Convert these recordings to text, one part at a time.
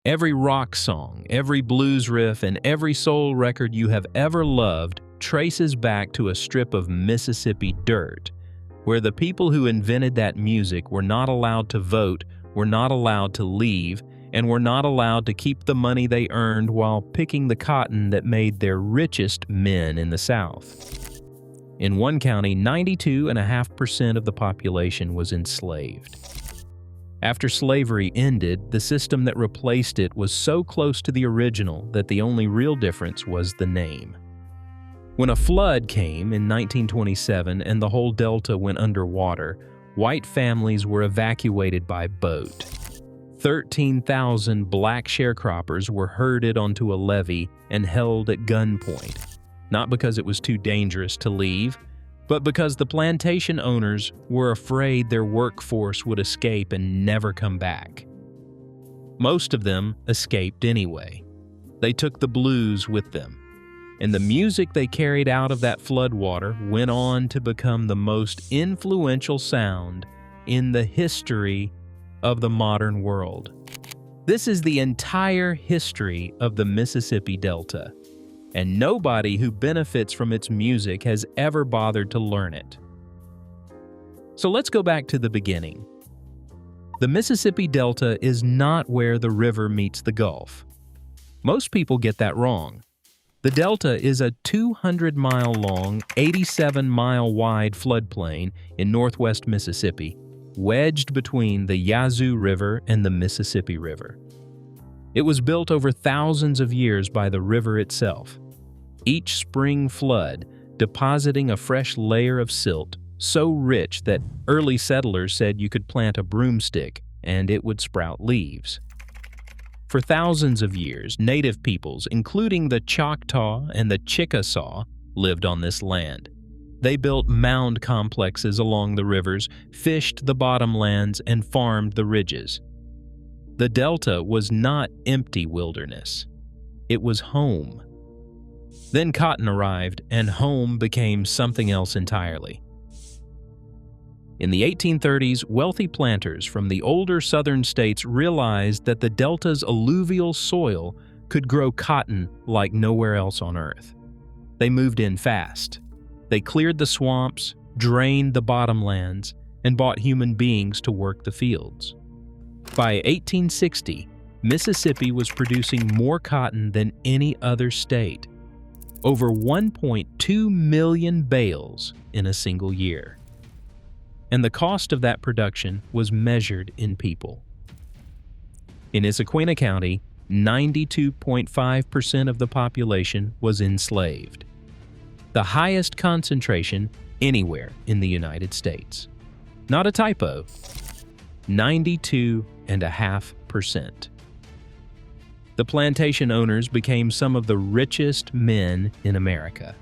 Every rock song, every blues riff, and every soul record you have ever loved traces back to a strip of Mississippi dirt, where the people who invented that music were not allowed to vote, were not allowed to leave, and were not allowed to keep the money they earned while picking the cotton that made their richest men in the South. In one county, 92.5% of the population was enslaved. After slavery ended, the system that replaced it was so close to the original that the only real difference was the name. When a flood came in 1927 and the whole delta went underwater, white families were evacuated by boat. 13,000 black sharecroppers were herded onto a levee and held at gunpoint, not because it was too dangerous to leave, but because the plantation owners were afraid their workforce would escape and never come back. Most of them escaped anyway. They took the blues with them, and the music they carried out of that floodwater went on to become the most influential sound in the history of the modern world. This is the entire history of the Mississippi Delta, and nobody who benefits from its music has ever bothered to learn it. So let's go back to the beginning. The Mississippi Delta is not where the river meets the Gulf. Most people get that wrong. The Delta is a 200-mile-long, 87-mile-wide floodplain in northwest Mississippi, wedged between the Yazoo River and the Mississippi River. It was built over thousands of years by the river itself, each spring flood depositing a fresh layer of silt so rich that early settlers said you could plant a broomstick and it would sprout leaves. For thousands of years, native peoples, including the Choctaw and the Chickasaw, lived on this land. They built mound complexes along the rivers, fished the bottomlands, and farmed the ridges. The Delta was not empty wilderness. It was home. Then cotton arrived, and home became something else entirely. In the 1830s, wealthy planters from the older southern states realized that the Delta's alluvial soil could grow cotton like nowhere else on Earth. They moved in fast. They cleared the swamps, drained the bottomlands, and bought human beings to work the fields. By 1860, Mississippi was producing more cotton than any other state, over 1.2 million bales in a single year. And the cost of that production was measured in people. In Issaquena County, 92.5% of the population was enslaved, the highest concentration anywhere in the United States. Not a typo. 92.5%. The plantation owners became some of the richest men in America.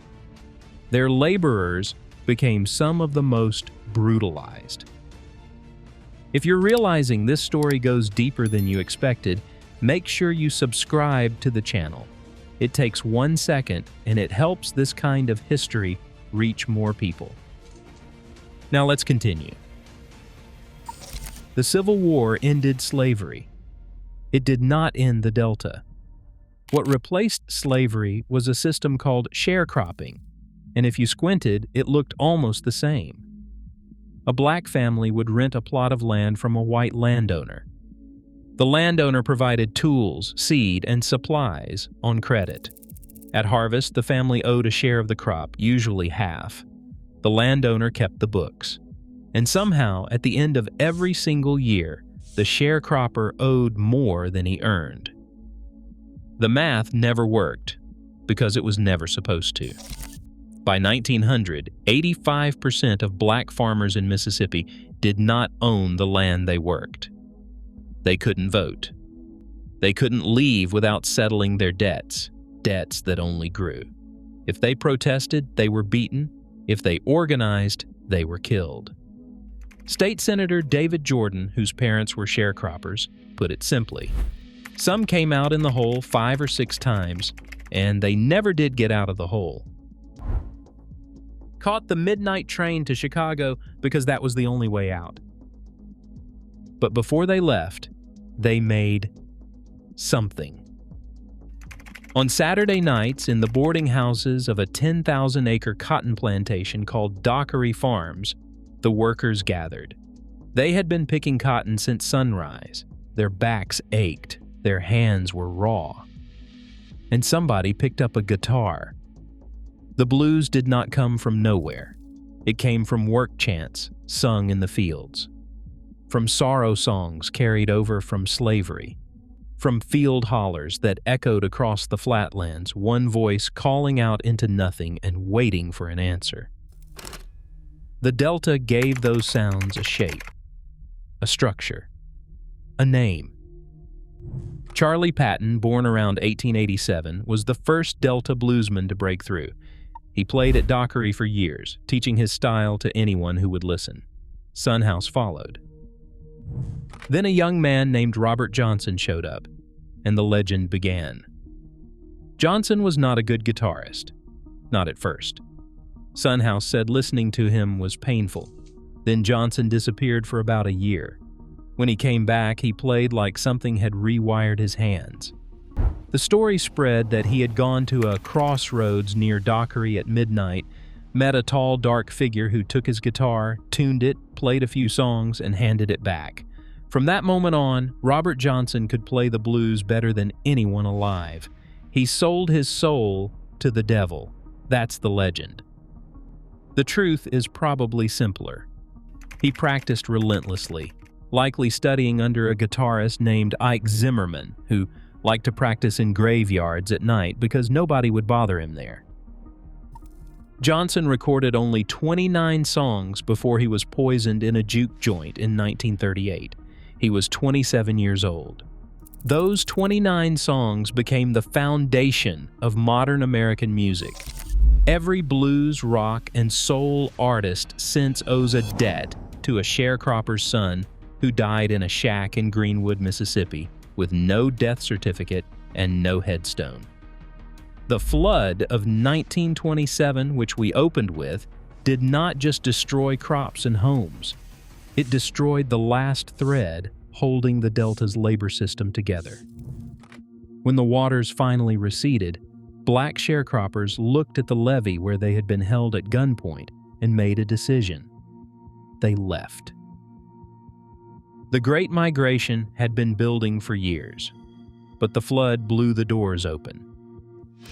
Their laborers became some of the most brutalized. If you're realizing this story goes deeper than you expected, make sure you subscribe to the channel. It takes 1 second, and it helps this kind of history reach more people. Now let's continue. The Civil War ended slavery. It did not end the Delta. What replaced slavery was a system called sharecropping, and if you squinted, it looked almost the same. A black family would rent a plot of land from a white landowner. The landowner provided tools, seed, and supplies on credit. At harvest, the family owed a share of the crop, usually half. The landowner kept the books. And somehow, at the end of every single year, the sharecropper owed more than he earned. The math never worked, because it was never supposed to. By 1900, 85% of black farmers in Mississippi did not own the land they worked. They couldn't vote. They couldn't leave without settling their debts that only grew. If they protested, they were beaten. If they organized, they were killed. State Senator David Jordan, whose parents were sharecroppers, put it simply. Some came out in the hole 5 or 6 times, and they never did get out of the hole. Caught the midnight train to Chicago because that was the only way out. But before they left, they made something. On Saturday nights, in the boarding houses of a 10,000-acre cotton plantation called Dockery Farms, the workers gathered. They had been picking cotton since sunrise. Their backs ached. Their hands were raw. And somebody picked up a guitar. The blues did not come from nowhere. It came from work chants sung in the fields, from sorrow songs carried over from slavery, from field hollers that echoed across the flatlands, one voice calling out into nothing and waiting for an answer. The Delta gave those sounds a shape, a structure, a name. Charlie Patton, born around 1887, was the first Delta bluesman to break through. He played at Dockery for years, teaching his style to anyone who would listen. Son House followed. Then a young man named Robert Johnson showed up, and the legend began. Johnson was not a good guitarist, not at first. Son House said listening to him was painful. Then Johnson disappeared for about a year. When he came back, he played like something had rewired his hands. The story spread that he had gone to a crossroads near Dockery at midnight, met a tall, dark figure who took his guitar, tuned it, played a few songs, and handed it back. From that moment on, Robert Johnson could play the blues better than anyone alive. He sold his soul to the devil. That's the legend. The truth is probably simpler. He practiced relentlessly, likely studying under a guitarist named Ike Zimmerman, who liked to practice in graveyards at night because nobody would bother him there. Johnson recorded only 29 songs before he was poisoned in a juke joint in 1938. He was 27 years old. Those 29 songs became the foundation of modern American music. Every blues, rock, and soul artist since owes a debt to a sharecropper's son who died in a shack in Greenwood, Mississippi, with no death certificate and no headstone. The flood of 1927, which we opened with, did not just destroy crops and homes. It destroyed the last thread holding the Delta's labor system together. When the waters finally receded, black sharecroppers looked at the levee where they had been held at gunpoint and made a decision. They left. The Great Migration had been building for years, but the flood blew the doors open.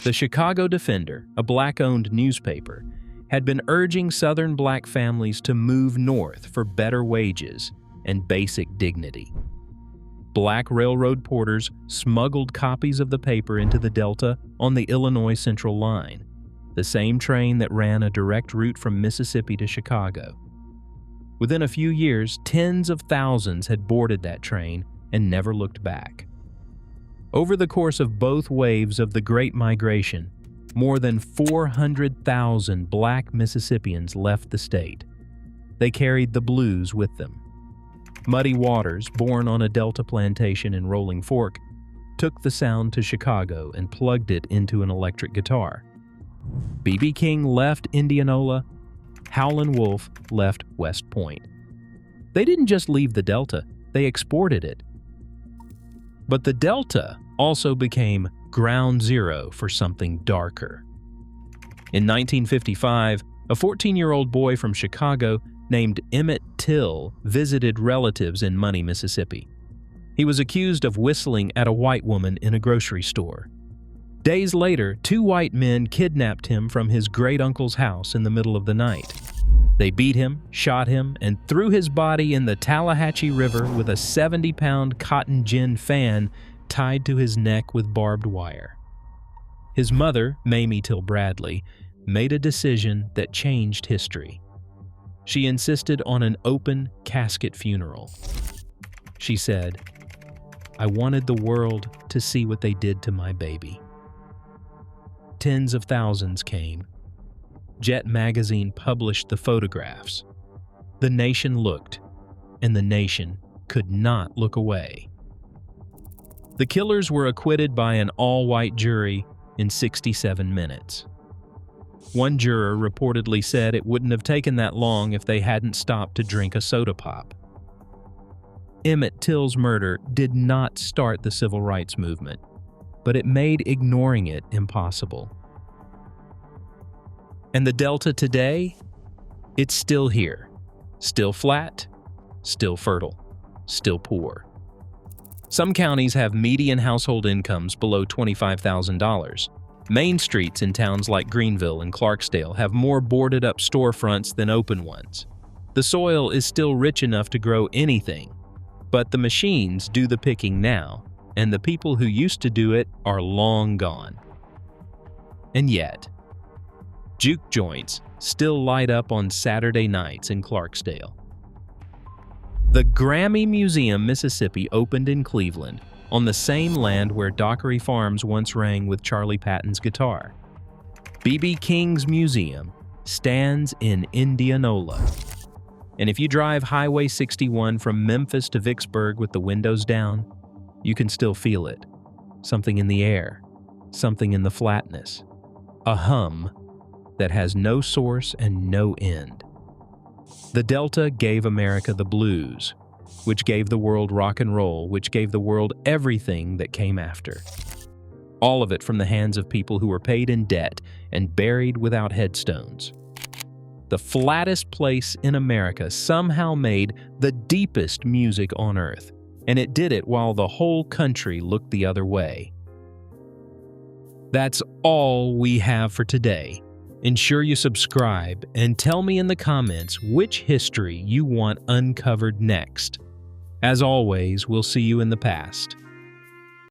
The Chicago Defender, a black-owned newspaper, had been urging Southern black families to move north for better wages and basic dignity. Black railroad porters smuggled copies of the paper into the Delta on the Illinois Central Line, the same train that ran a direct route from Mississippi to Chicago. Within a few years, tens of thousands had boarded that train and never looked back. Over the course of both waves of the Great Migration, more than 400,000 black Mississippians left the state. They carried the blues with them. Muddy Waters, born on a Delta plantation in Rolling Fork, took the sound to Chicago and plugged it into an electric guitar. B.B. King left Indianola. Howlin' Wolf left West Point. They didn't just leave the Delta, they exported it. But the Delta also became ground zero for something darker. In 1955, a 14-year-old boy from Chicago named Emmett Till visited relatives in Money, Mississippi. He was accused of whistling at a white woman in a grocery store. Days later, 2 white men kidnapped him from his great-uncle's house in the middle of the night. They beat him, shot him, and threw his body in the Tallahatchie River with a 70-pound cotton gin fan tied to his neck with barbed wire. His mother, Mamie Till Bradley, made a decision that changed history. She insisted on an open casket funeral. She said, "I wanted the world to see what they did to my baby." Tens of thousands came. Jet magazine published the photographs. The nation looked, and the nation could not look away. The killers were acquitted by an all-white jury in 67 minutes. One juror reportedly said it wouldn't have taken that long if they hadn't stopped to drink a soda pop. Emmett Till's murder did not start the civil rights movement, but it made ignoring it impossible. And the Delta today? It's still here. Still flat, still fertile, still poor. Some counties have median household incomes below $25,000. Main streets in towns like Greenville and Clarksdale have more boarded-up storefronts than open ones. The soil is still rich enough to grow anything, but the machines do the picking now, and the people who used to do it are long gone. And yet, juke joints still light up on Saturday nights in Clarksdale. The Grammy Museum, Mississippi opened in Cleveland, on the same land where Dockery Farms once rang with Charlie Patton's guitar. B.B. King's Museum stands in Indianola. And if you drive Highway 61 from Memphis to Vicksburg with the windows down, you can still feel it. Something in the air, something in the flatness, a hum that has no source and no end. The Delta gave America the blues, which gave the world rock and roll, which gave the world everything that came after. All of it from the hands of people who were paid in debt and buried without headstones. The flattest place in America somehow made the deepest music on earth, and it did it while the whole country looked the other way. That's all we have for today. Ensure you subscribe and tell me in the comments which history you want uncovered next. As always, we'll see you in the past.